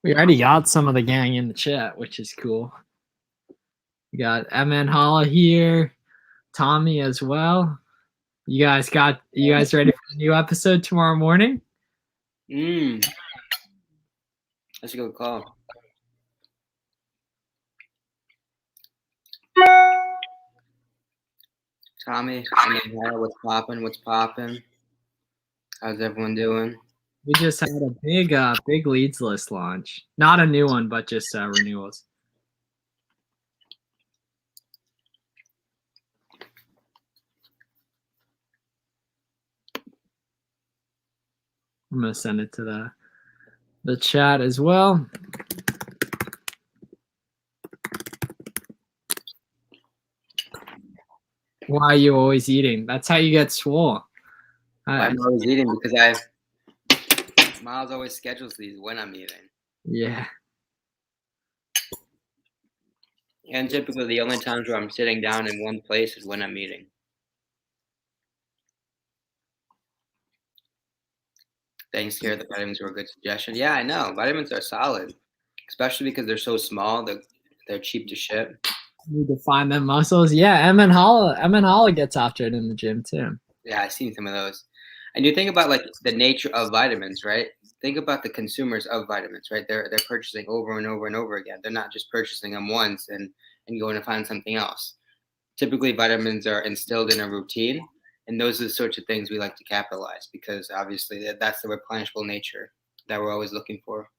We already got some of the gang in the chat, which is cool. We got MN Holla here, Tommy as well. You guys ready for the new episode tomorrow morning? That's a good call. Tommy, what's popping? How's everyone doing? We just had a big leads list launch. Not a new one, but just renewals. I'm gonna send it to the chat as well. Why are you always eating? That's how you get swole. I'm always eating because Miles always schedules these when I'm eating. Yeah. And typically the only times where I'm sitting down in one place is when I'm eating. Thanks, here. The vitamins were a good suggestion. Yeah, I know. Vitamins are solid, especially because they're so small. They're cheap to ship. Need to find them muscles. Yeah, MN Holla gets after it in the gym too. Yeah, I've seen some of those. And you think about like the nature of vitamins, right? Think about the consumers of vitamins, right? They're purchasing over and over and over again. They're not just purchasing them once and going to find something else. Typically, vitamins are instilled in a routine, and those are the sorts of things we like to capitalize because obviously that's the replenishable nature that we're always looking for.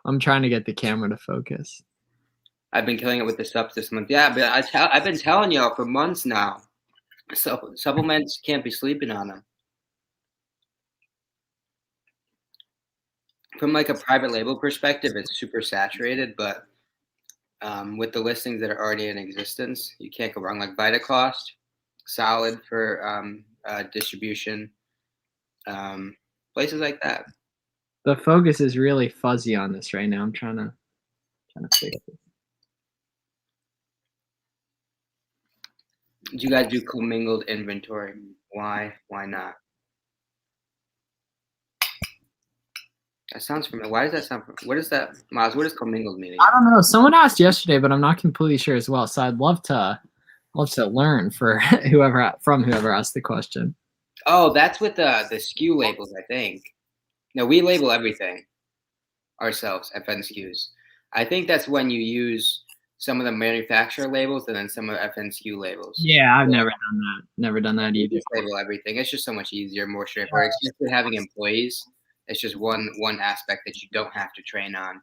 I'm trying to get the camera to focus. I've been killing it with the subs this month. Yeah, but I've been telling y'all for months now. So supplements, can't be sleeping on them. From like a private label perspective, it's super saturated, but with the listings that are already in existence, you can't go wrong. Like VitaCost, solid for distribution, places like that. The focus is really fuzzy on this right now. I'm trying to fix it. Do you guys do commingled inventory? Why not? That sounds familiar. Why does that sound familiar? What is that, Miles? What does commingled mean? I don't know. Someone asked yesterday, but I'm not completely sure as well. So I'd love to learn for whoever asked the question. Oh, that's with the SKU labels, I think. No, we label everything ourselves, FN SKUs. I think that's when you use some of the manufacturer labels and then some of the FN SKU labels. Yeah, I've never done that. Never done that either. Just label everything. It's just so much easier, more straightforward. It's just with having employees. It's just one aspect that you don't have to train on.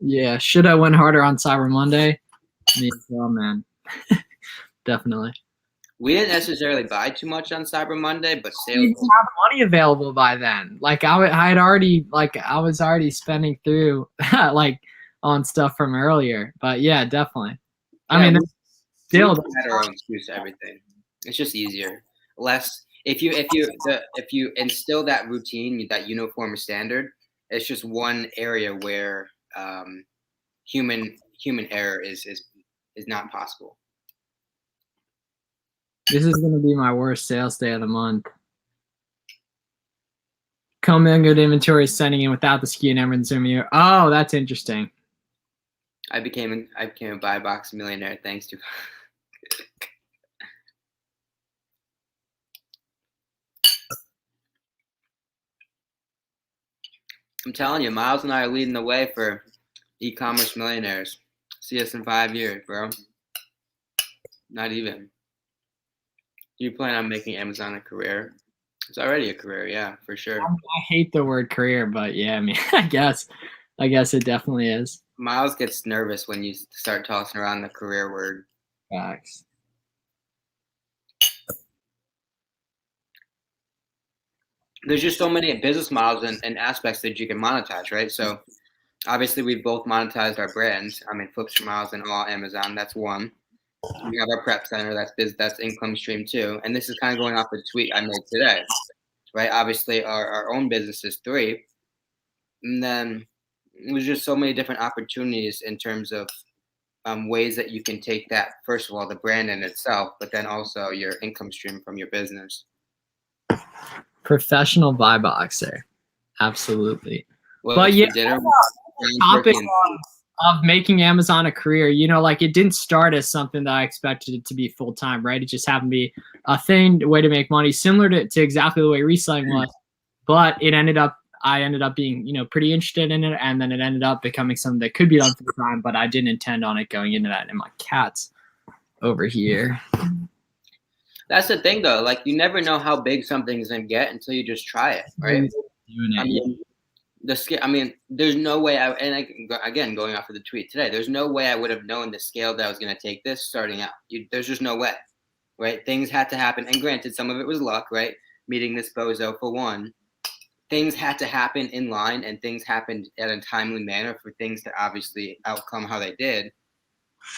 Yeah, should I win harder on Cyber Monday? Me as well, man. Definitely. We didn't necessarily buy too much on Cyber Monday, but sales. We didn't have money available by then. Like I was already spending through like on stuff from earlier. But yeah, definitely. Yeah, I mean, still had our own SKUs to everything. It's just easier. Less if you instill that routine, that uniform standard, it's just one area where human error is not possible. This is going to be my worst sales day of the month. Commingled inventory is sending in without the SKU and everyone's zooming you. Oh, that's interesting. I became a buy box millionaire thanks to. I'm telling you, Miles and I are leading the way for e-commerce millionaires. See us in 5 years, bro. Not even. Do you plan on making Amazon a career? It's already a career, yeah, for sure. I hate the word career, but yeah, I mean, I guess it definitely is. Miles gets nervous when you start tossing around the career word. Facts. There's just so many business models and aspects that you can monetize, right? So obviously we've both monetized our brands. I mean, Flips for Miles and all Amazon, that's one. We have our prep center, that's income stream too. And this is kind of going off the tweet I made today, right? Obviously our own business is 3. And then there's just so many different opportunities in terms of ways that you can take that, first of all, the brand in itself, but then also your income stream from your business. Professional buy boxer. Absolutely. Well, but yeah, topic of making Amazon a career, you know, like it didn't start as something that I expected it to be full time, right? It just happened to be a thing, a way to make money, similar to exactly the way reselling was. But I ended up being, you know, pretty interested in it, and then it ended up becoming something that could be done full time, but I didn't intend on it going into that. And my cat's over here. That's the thing, though. Like, you never know how big something's gonna get until you just try it, right? I mean, there's no way again, going off of the tweet today, there's no way I would have known the scale that I was going to take this starting out. There's just no way, right? Things had to happen. And granted, some of it was luck, right? Meeting this bozo for one. Things had to happen in line, and things happened at a timely manner for things to obviously outcome how they did.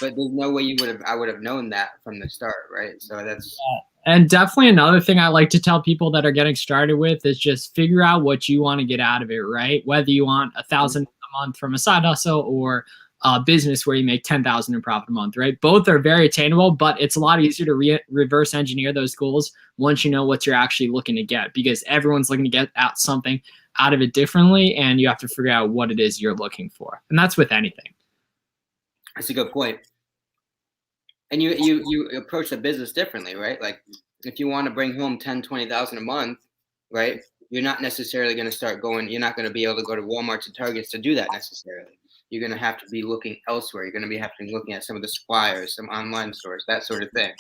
But there's no way I would have known that from the start, right? So that's... And definitely another thing I like to tell people that are getting started with is just figure out what you want to get out of it, right? Whether you want $1,000 a month from a side hustle or a business where you make $10,000 in profit a month, right? Both are very attainable, but it's a lot easier to reverse engineer those goals once you know what you're actually looking to get, because everyone's looking to get out something out of it differently, and you have to figure out what it is you're looking for. And that's with anything. That's a good point. And you approach the business differently, right? Like, if you want to bring home 10, 20,000 a month, right? You're not necessarily going to start going, you're not going to be able to go to Walmart to Targets to do that necessarily. You're going to have to be looking elsewhere. You're going to be looking at some of the suppliers, some online stores, that sort of thing,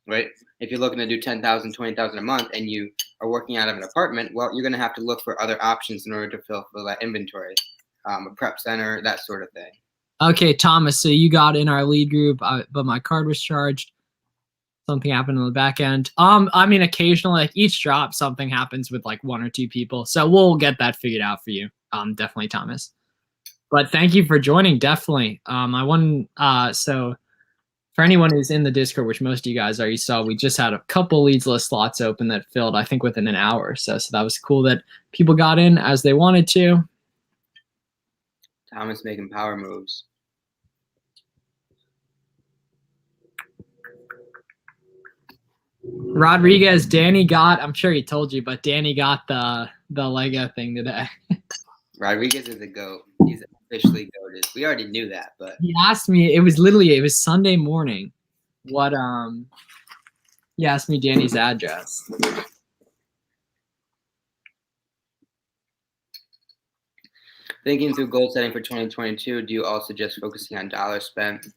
right? If you're looking to do 10,000, 20,000 a month and you are working out of an apartment, well, you're going to have to look for other options in order to fulfill that inventory, a prep center, that sort of thing. Okay, Thomas, so you got in our lead group, but my card was charged. Something happened on the back end. I mean, occasionally, like each drop, something happens with like one or two people. So we'll get that figured out for you. Definitely, Thomas. But thank you for joining. Definitely. So for anyone who's in the Discord, which most of you guys are, you saw we just had a couple leads list slots open that filled, I think, within an hour or so. So that was cool that people got in as they wanted to. Thomas making power moves. Rodriguez, Danny got, I'm sure he told you, but Danny got the Lego thing today. Rodriguez is a GOAT. He's officially goated. We already knew that, but he asked me, it was Sunday morning. He asked me Danny's address. Thinking through goal setting for 2022, do you also just focusing on dollars spent?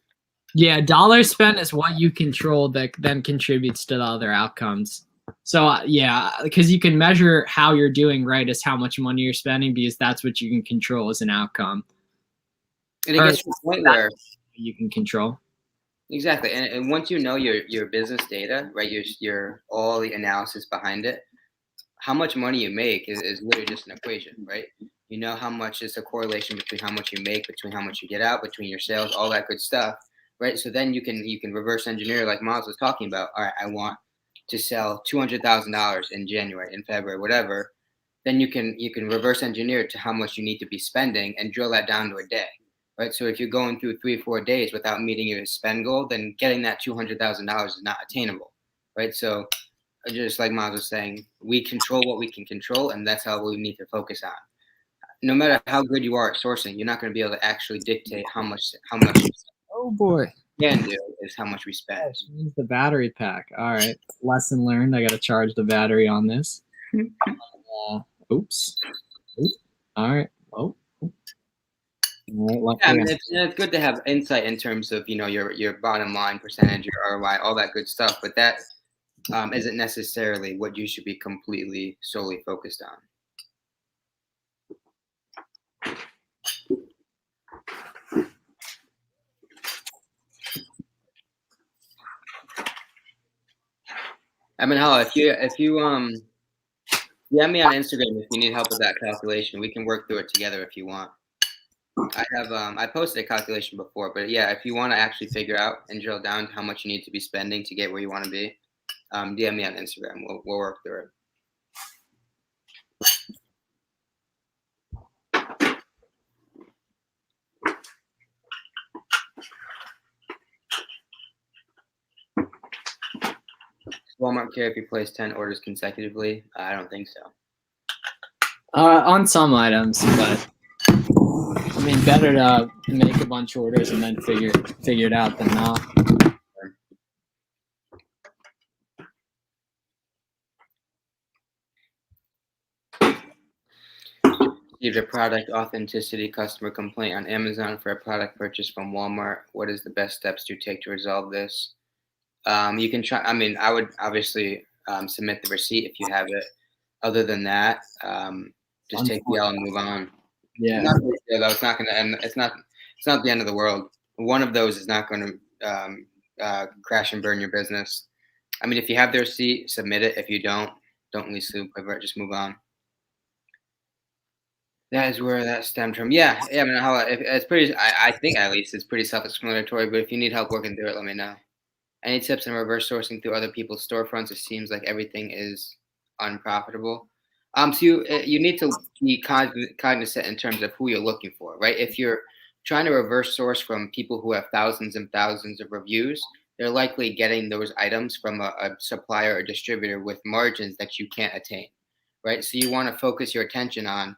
Yeah, dollars spent is what you control that then contributes to the other outcomes. So yeah, because you can measure how you're doing, right, as how much money you're spending, because that's what you can control as an outcome. And it gets to a point where you can control. Exactly, and once you know your business data, right, your all the analysis behind it, how much money you make is literally just an equation, right? You know how much is a correlation between how much you make, between how much you get out, between your sales, all that good stuff, right? So then you can reverse engineer, like Miles was talking about. All right, I want to sell $200,000 in January, in February, whatever. Then you can reverse engineer it to how much you need to be spending and drill that down to a day, right? So if you're going through 3 or 4 days without meeting your spend goal, then getting that $200,000 is not attainable, right? So just like Miles was saying, we control what we can control, and that's how we need to focus on. No matter how good you are at sourcing, you're not going to be able to actually dictate how much. Oh boy. Can do is how much we spend. Use the battery pack. All right. Lesson learned. I got to charge the battery on this. Oops. All right. Oh. Yeah, I mean, it's good to have insight in terms of, your bottom line percentage, your ROI, all that good stuff. But that isn't necessarily what you should be completely solely focused on. I mean, Hala, if you DM me on Instagram if you need help with that calculation, we can work through it together if you want. I posted a calculation before, but yeah, if you want to actually figure out and drill down to how much you need to be spending to get where you want to be, DM me on Instagram. We'll work through it. Walmart care if you place 10 orders consecutively? I don't think so. On some items, but I mean, better to make a bunch of orders and then figure it out than not. Received a product authenticity customer complaint on Amazon for a product purchase from Walmart. What is the best steps to take to resolve this? You can try. I mean, I would obviously submit the receipt if you have it. Other than that, just take the L and move on. Yeah. Not a big deal, though. It's not going to end. It's not the end of the world. One of those is not going to crash and burn your business. I mean, if you have the receipt, submit it. If you don't lose sleep over it. Just move on. That is where that stemmed from. Yeah. I mean, it's pretty. I think at least it's pretty self-explanatory. But if you need help working through it, let me know. Any tips on reverse sourcing through other people's storefronts? It seems like everything is unprofitable. So you need to be cognizant in terms of who you're looking for, right? If you're trying to reverse source from people who have thousands and thousands of reviews, they're likely getting those items from a supplier or distributor with margins that you can't attain, right? So you want to focus your attention on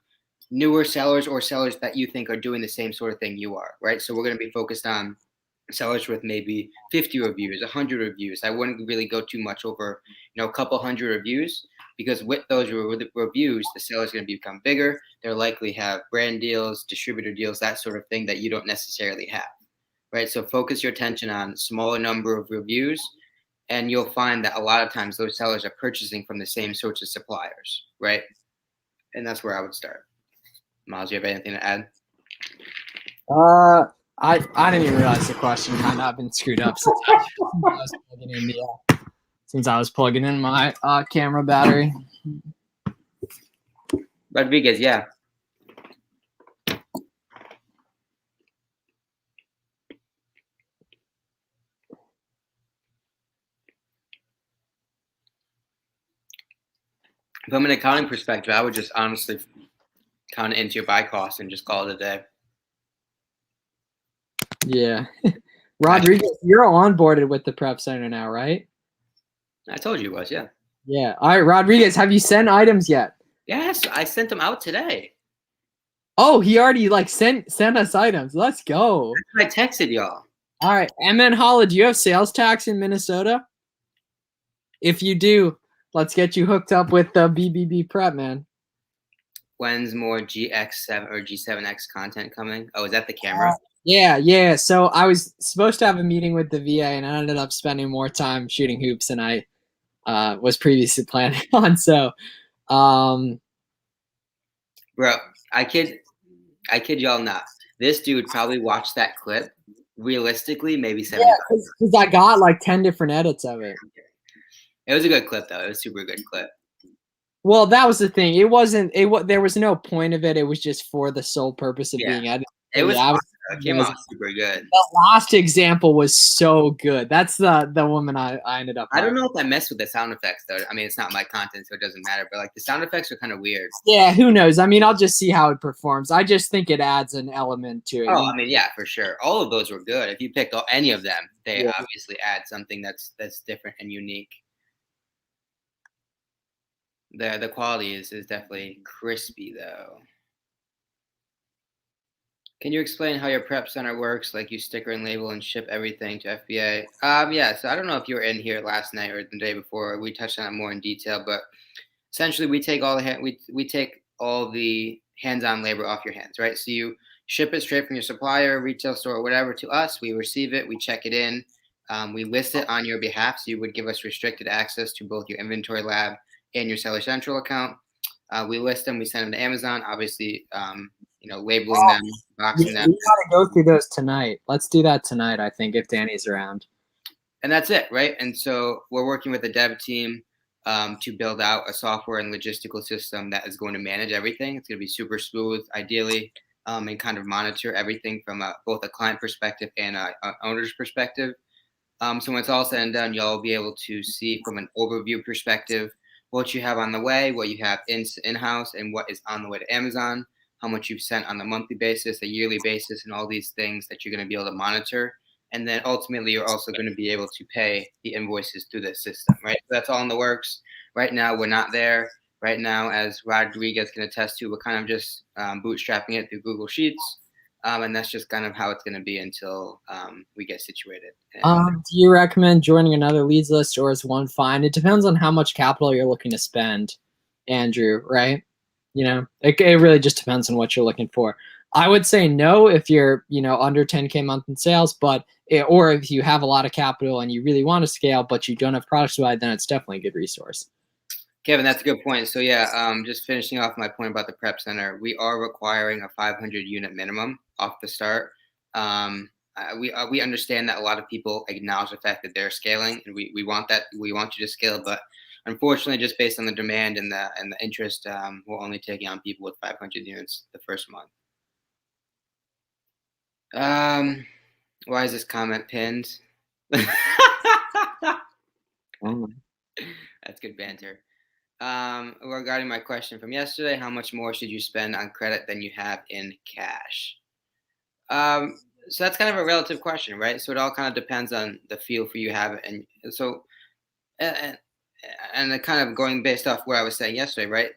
newer sellers or sellers that you think are doing the same sort of thing you are, right? So we're going to be focused on sellers with maybe 50 reviews, 100 reviews. I wouldn't really go too much over, a couple hundred reviews, because with those reviews, the seller's going to become bigger. They'll likely have brand deals, distributor deals, that sort of thing that you don't necessarily have, right? So focus your attention on smaller number of reviews, and you'll find that a lot of times those sellers are purchasing from the same sorts of suppliers, right? And that's where I would start. Miles, you have anything to add? I didn't even realize the question kind of been screwed up since I was plugging in my camera battery. Rodriguez, yeah. From an accounting perspective, I would just honestly count it into your buy cost and just call it a day. Yeah. Rodriguez, you're onboarded with the prep center now, right? I told you it was, yeah. Yeah. All right, Rodriguez, have you sent items yet? Yes, I sent them out today. Oh, he already sent us items. Let's go. I texted y'all. All right. MN Holla, do you have sales tax in Minnesota? If you do, let's get you hooked up with the BBB prep, man. When's more GX7 or G7X content coming? Oh, is that the camera? Yeah. So I was supposed to have a meeting with the VA, and I ended up spending more time shooting hoops than I was previously planning on. So, bro, I kid y'all not. This dude probably watched that clip realistically maybe 70 times. Because I got 10 different edits of it. It was a good clip, though. It was a super good clip. Well, that was the thing. There was no point of it. It was just for the sole purpose of being edited. It was it came out super good. The last example was so good. That's the woman I ended up. I don't know if I messed with the sound effects though. I mean, it's not my content, so it doesn't matter. But the sound effects are kind of weird. Yeah, who knows? I mean, I'll just see how it performs. I just think it adds an element to it. Oh, I mean, yeah, for sure. All of those were good. If you picked any of them, they obviously add something that's different and unique. The quality is definitely crispy though. Can you explain how your prep center works? Like you sticker and label and ship everything to FBA? Yeah. So I don't know if you were in here last night or the day before. We touched on it more in detail, but essentially we take all the hands-on labor off your hands, right? So you ship it straight from your supplier, retail store, or whatever to us. We receive it, we check it in, we list it on your behalf. So you would give us restricted access to both your inventory lab and your Seller Central account. We list them, we send them to Amazon, obviously, labeling them, boxing them. We gotta go through those tonight. Let's do that tonight, I think, if Danny's around. And that's it, right? And so we're working with the dev team to build out a software and logistical system that is going to manage everything. It's going to be super smooth, ideally, and kind of monitor everything from both a client perspective and an owner's perspective. So when it's all said and done, y'all will be able to see from an overview perspective what you have on the way, what you have in-house, and what is on the way to Amazon, how much you've sent on a monthly basis, a yearly basis, and all these things that you're going to be able to monitor. And then ultimately, you're also going to be able to pay the invoices through this system, right? So that's all in the works. Right now, we're not there. Right now, as Rodriguez can attest to, we're kind of just bootstrapping it through Google Sheets. And that's just kind of how it's going to be until we get situated. And Do you recommend joining another leads list, or is one fine? It depends on how much capital you're looking to spend, Andrew, right? It really just depends on what you're looking for. I would say no if you're, under 10K month in sales, or if you have a lot of capital and you really want to scale, but you don't have products to buy, then it's definitely a good resource. Kevin, that's a good point. So yeah, just finishing off my point about the prep center, we are requiring a 500 unit minimum off the start. We understand that a lot of people acknowledge the fact that they're scaling, and we want that. We want you to scale, but unfortunately, just based on the demand and the interest, we're only taking on people with 500 units the first month. Why is this comment pinned? That's good banter. Regarding my question from yesterday, how much more should you spend on credit than you have in cash? So that's kind of a relative question, right? So it all kind of depends on the feel for you have it, and so and, and kind of going based off what I was saying yesterday, right?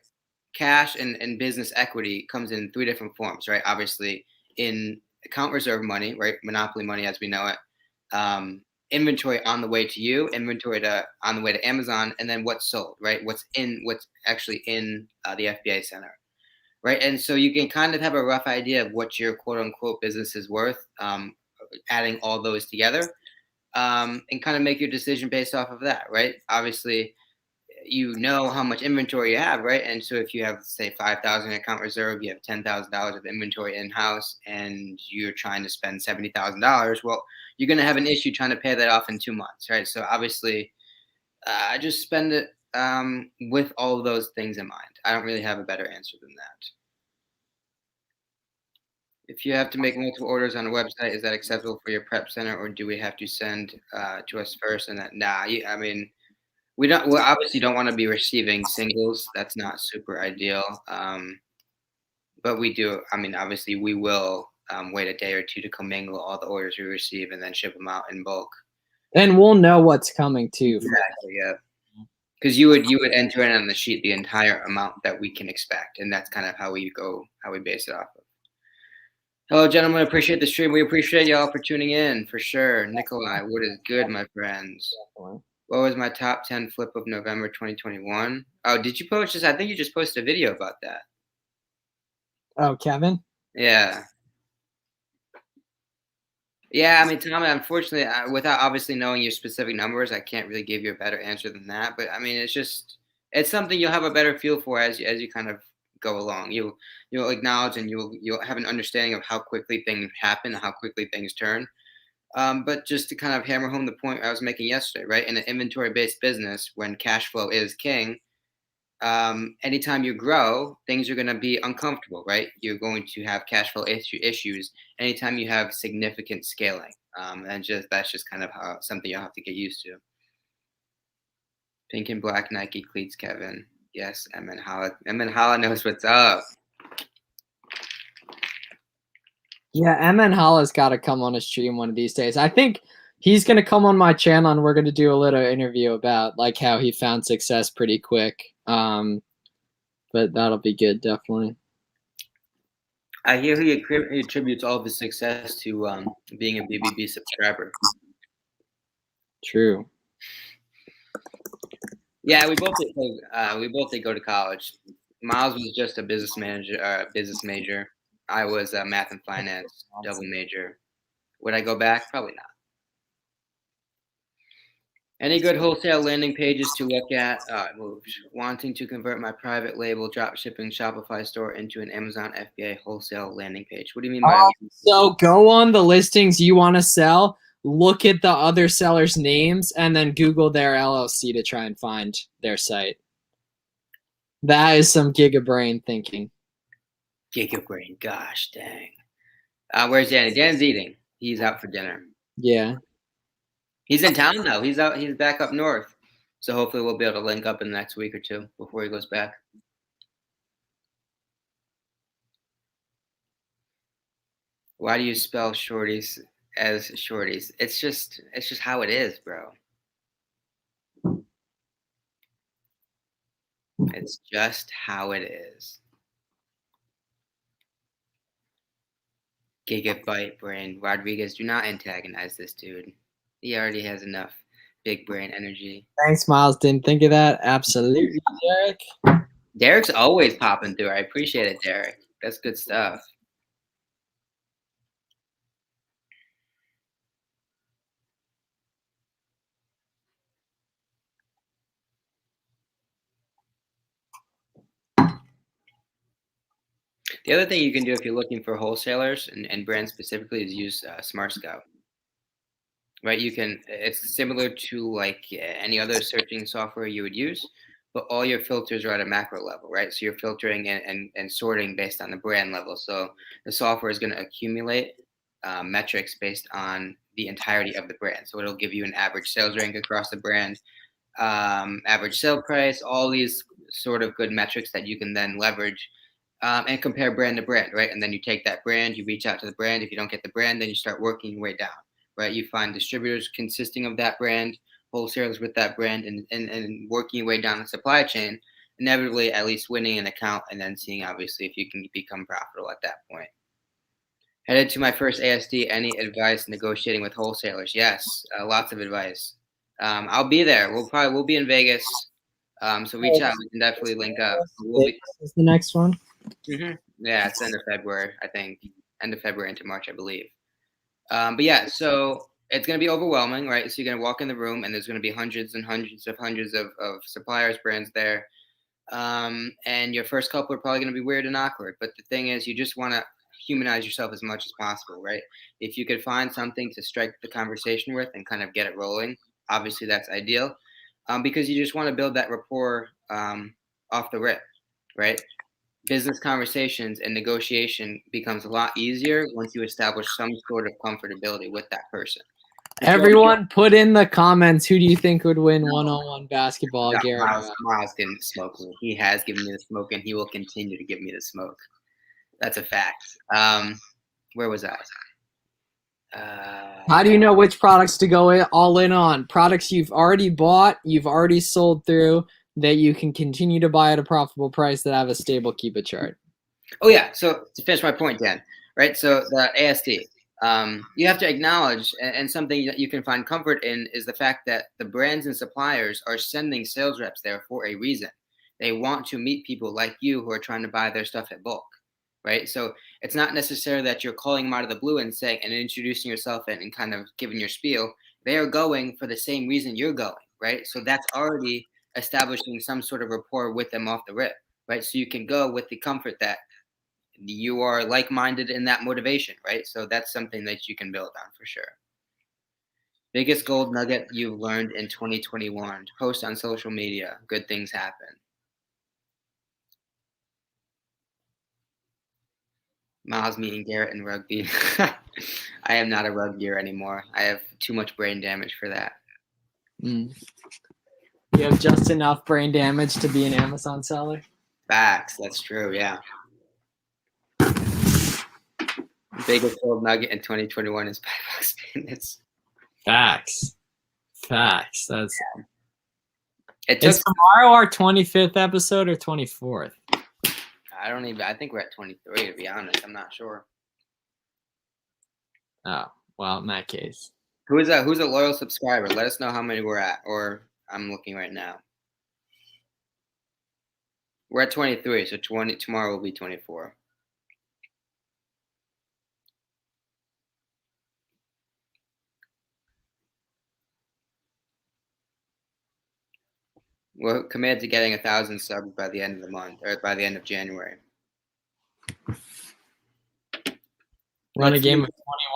Cash and business equity comes in three different forms, right? Obviously, in account reserve money, right? Monopoly money as we know it. Inventory on the way to you, inventory on the way to Amazon, and then what's sold, right? What's actually in the FBA center, right? And so you can kind of have a rough idea of what your quote unquote business is worth, adding all those together, and kind of make your decision based off of that, right? Obviously, you know how much inventory you have, right? And so if you have, say, 5,000 account reserve, you have $10,000 of inventory in house, and you're trying to spend $70,000. Well, you're going to have an issue trying to pay that off in 2 months, right? So obviously, just spend it with all of those things in mind. I don't really have a better answer than that. If you have to make multiple orders on a website, is that acceptable for your prep center, or do we have to send to us first? And that, I mean, we obviously don't want to be receiving singles. That's not super ideal. But we do. I mean, obviously, we will wait a day or two to commingle all the orders we receive and then ship them out in bulk. And we'll know what's coming too. Exactly. Yeah. Because you would enter in on the sheet the entire amount that we can expect, and that's kind of how we base it off of. Hello, gentlemen. Appreciate the stream. We appreciate y'all for tuning in for sure. Nikolai, what is good, my friends? Definitely. What was my top 10 flip of November 2021? Oh, did you post this? I think you just posted a video about that. Oh, Kevin? Yeah. Yeah, I mean, Tommy, unfortunately, without obviously knowing your specific numbers, I can't really give you a better answer than that. But I mean, it's something you'll have a better feel for as you kind of go along. You'll acknowledge and you'll have an understanding of how quickly things happen, how quickly things turn. But just to kind of hammer home the point I was making yesterday, right? In an inventory-based business, when cash flow is king, anytime you grow, things are going to be uncomfortable, right? You're going to have cash flow issues anytime you have significant scaling. And that's just kind of something you'll have to get used to. Pink and black Nike cleats, Kevin. Yes, Emin Hala knows what's up. Yeah, Emin Hala's got to come on a stream one of these days. I think he's going to come on my channel and we're going to do a little interview about like how he found success pretty quick. But that'll be good, definitely. I hear he attributes all of his success to being a BBB subscriber. True. Yeah, we both did go to college. Miles was just a business major. I was a math and finance double major. Would I go back? Probably not. Any good wholesale landing pages to look at? Wanting to convert my private label dropshipping Shopify store into an Amazon FBA wholesale landing page. What do you mean by that? So go on the listings you want to sell, look at the other sellers' names, and then Google their LLC to try and find their site. That is some gigabrain thinking. Gigabrain, gosh dang. Where's Danny? Dan's eating. He's out for dinner. Yeah. He's in town though. He's back up north. So hopefully we'll be able to link up in the next week or two before he goes back. Why do you spell shorties as shorties? It's just how it is, bro. It's just how it is. Gigabyte brain. Rodriguez, do not antagonize this dude. He already has enough big brain energy. Thanks, Miles. Didn't think of that. Absolutely, Derek. Derek's always popping through. I appreciate it, Derek. That's good stuff. The other thing you can do if you're looking for wholesalers and brands specifically is use Smart Scout. Right, you can. It's similar to like any other searching software you would use, but all your filters are at a macro level, right? So you're filtering and sorting based on the brand level. So the software is going to accumulate metrics based on the entirety of the brand. So it'll give you an average sales rank across the brand, average sale price, all these sort of good metrics that you can then leverage and compare brand to brand, right? And then you take that brand, you reach out to the brand. If you don't get the brand, then you start working your way down, right? You find distributors consisting of that brand, wholesalers with that brand, and working your way down the supply chain, inevitably at least winning an account and then seeing obviously if you can become profitable at that point. Headed to my first ASD. Any advice negotiating with wholesalers? Yes, lots of advice. I'll be there. We'll be in Vegas. So reach out. We can definitely link up. We'll be, Is the next one? yeah, it's end of February, I think. End of February into March, I believe. But yeah, so it's going to be overwhelming, right? So you're going to walk in the room and there's going to be hundreds and hundreds of suppliers, brands there. And your first couple are probably going to be weird and awkward. But the thing is, you just want to humanize yourself as much as possible, right? If you could find something to strike the conversation with and kind of get it rolling, obviously that's ideal, because you just want to build that rapport off the rip, right? Business conversations and negotiation becomes a lot easier once you establish some sort of comfortability with that person. Everyone, put in the comments who do you think would win one-on-one basketball, Garrett? Miles can smoke me. He has given me the smoke, and he will continue to give me the smoke. That's a fact. Where was I? How do you know which products to go all in on? Products you've already bought, you've already sold through, that you can continue to buy at a profitable price that have a stable keep it chart. Oh yeah. So to finish my point, Dan, right? So the ASD, you have to acknowledge, and something that you can find comfort in is the fact that the brands and suppliers are sending sales reps there for a reason. They want to meet people like you who are trying to buy their stuff at bulk, right? So it's not necessarily that you're calling them out of the blue and saying and introducing yourself and kind of giving your spiel. They are going for the same reason you're going, right? So that's already establishing some sort of rapport with them off the rip, right? So you can go with the comfort that you are like-minded in that motivation, right? So that's something that you can build on for sure. Biggest gold nugget you've learned in 2021. Post on social media. Good things happen. Miles meeting Garrett in rugby. I am not a rugbyer anymore. I have too much brain damage for that. You have just enough brain damage to be an Amazon seller? Facts. That's true, yeah. Biggest gold nugget in 2021 is Box Bandits. Facts. That's Is tomorrow our 25th episode or 24th? I think we're at 23 to be honest. I'm not sure. Oh, well, in that case. Who's a loyal subscriber? Let us know how many we're at, or I'm looking right now. We're at 23, so tomorrow will be 24. We're committed to getting 1,000 subs by the end of the month, or by the end of January. Run a game of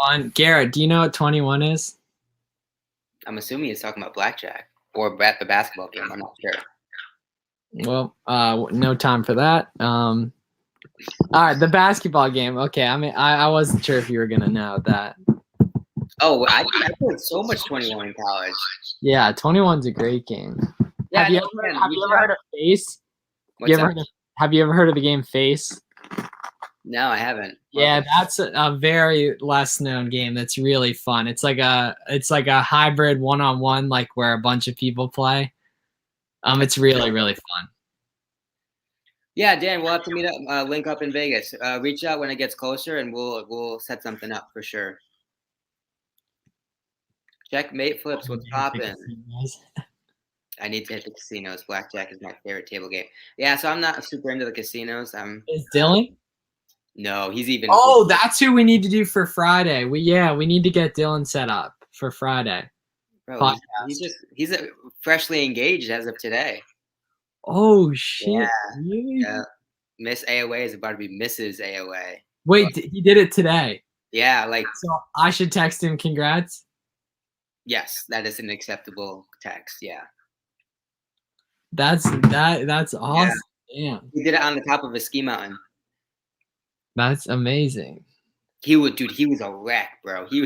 21. Garrett, do you know what 21 is? I'm assuming he's talking about blackjack or the basketball game. I'm not sure. Well, no time for that. All right, the basketball game. Okay, I mean, I wasn't sure if you were gonna know that. Oh, I played so much 21 in college. Yeah, 21's a great game. Yeah, have you ever heard of Face? Have you ever heard of the game Face? No, I haven't. Yeah, that's a very less known game. That's really fun. It's like a hybrid one-on-one, like where a bunch of people play. It's really fun. Yeah, Dan, we'll have to meet up, link up in Vegas. Reach out when it gets closer, and we'll set something up for sure. Checkmate flips. What's poppin'? I need to hit the casinos. Blackjack is my favorite table game. Yeah, so I'm not super into the casinos. Is Dylan? No, he's even. Oh, that's who we need to do for Friday. We need to get Dylan set up for Friday. Bro, he's freshly engaged as of today. Oh shit! Yeah, really? yeah. Miss AOA is about to be Mrs. AOA. Wait, he did it today. Yeah, like. So I should text him congrats. Yes, that is an acceptable text. Yeah. That's awesome. Yeah. Damn. He did it on the top of a ski mountain. That's amazing. He was a wreck, bro. He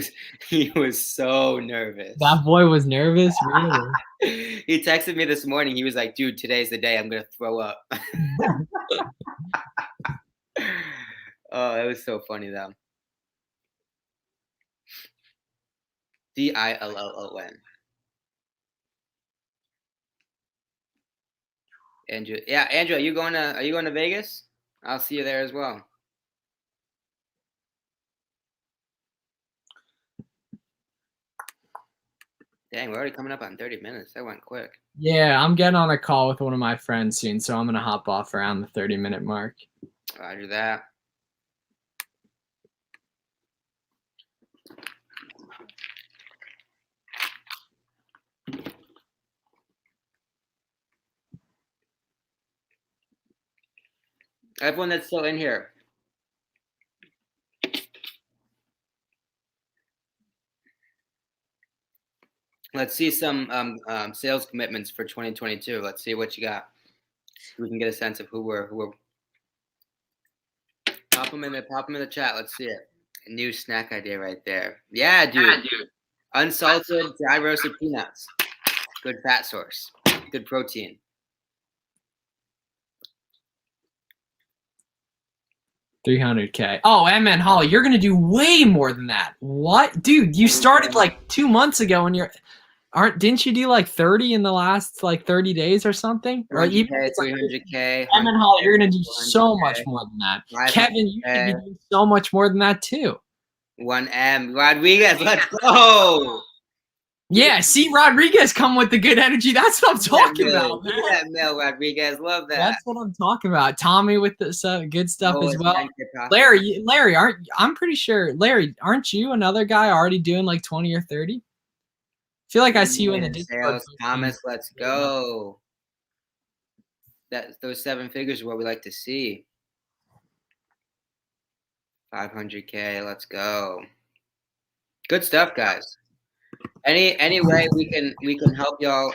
was so nervous. That boy was nervous, really. He texted me this morning. He was like, dude, today's the day I'm gonna throw up. Oh, that was so funny though. Dillon. Andrew, yeah, Andrew, are you going to Vegas? I'll see you there as well. Dang, we're already coming up on 30 minutes. That went quick. Yeah, I'm getting on a call with one of my friends soon, so I'm gonna hop off around the 30-minute mark. Roger that. Everyone that's still in here. Let's see some sales commitments for 2022. Let's see what you got. We can get a sense of who we're. Pop them in the chat. Let's see it. A new snack idea right there. Yeah, dude. Unsalted, dry roasted peanuts. Good fat source. Good protein. $300K. Oh, Man Holly, you're gonna do way more than that. What, dude? You started like 2 months ago, and didn't you do like 30 in the last like 30 days or something? Or even 300K. Man Holly, you're gonna do so much more than that. Kevin, you should be doing so much more than that too. 1M Rodriguez, let's go. Yeah, see Rodriguez come with the good energy. That's what I'm talking about. Look at that Mel Rodriguez. Love that. That's what I'm talking about. Tommy with the good stuff as well. Larry, I'm pretty sure, Larry, aren't you another guy already doing like 20 or 30? I feel like I see you in the Discord. Thomas, let's go. Those 7 figures are what we like to see. 500K, let's go. Good stuff, guys. Any way we can help y'all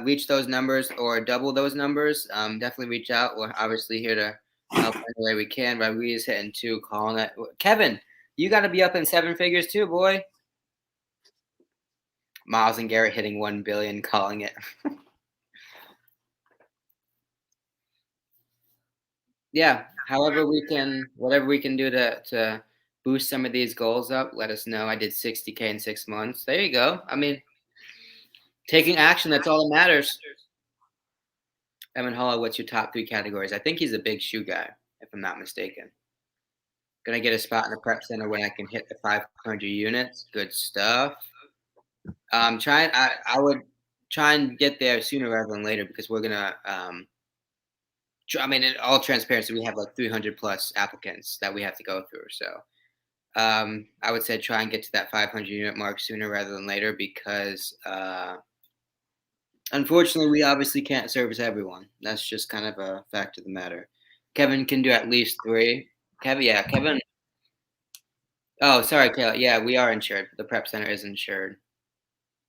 reach those numbers or double those numbers, definitely reach out. We're obviously here to help any way we can. Rodriguez hitting 2, calling it. Kevin, you got to be up in 7 figures too, boy. Miles and Garrett hitting 1 billion, calling it. Yeah, whatever we can do to boost some of these goals up, let us know. I did 60K in 6 months. There you go. I mean, taking action, that's all that matters. Evan Hollow, what's your top 3 categories? I think he's a big shoe guy, if I'm not mistaken. Gonna get a spot in the prep center when I can hit the 500 units. Good stuff. I would try and get there sooner rather than later because we're gonna in all transparency, we have like 300 plus applicants that we have to go through. So I would say try and get to that 500 unit mark sooner rather than later because unfortunately, we obviously can't service everyone. That's just kind of a fact of the matter. Kevin can do at least 3. Kevin. Oh, sorry, Kayla. Yeah, we are insured. The prep center is insured.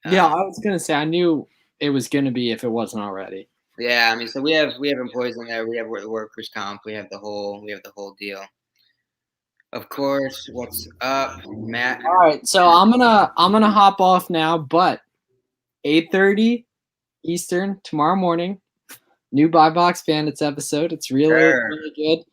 Yeah, I was gonna say I knew it was gonna be if it wasn't already. Yeah, I mean, so we have employees in there. We have workers' comp. We have the whole deal. Of course. What's up, Matt? All right, so I'm gonna hop off now, but 8:30 Eastern tomorrow morning, new Box Bandits episode. It's really good.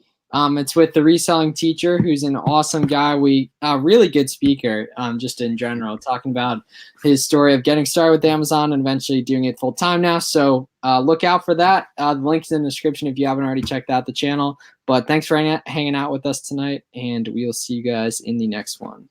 It's with the reselling teacher, who's an awesome guy. Really good speaker, just in general, talking about his story of getting started with Amazon and eventually doing it full time now. So look out for that. The link's in the description if you haven't already checked out the channel. But thanks for hanging out with us tonight, and we will see you guys in the next one.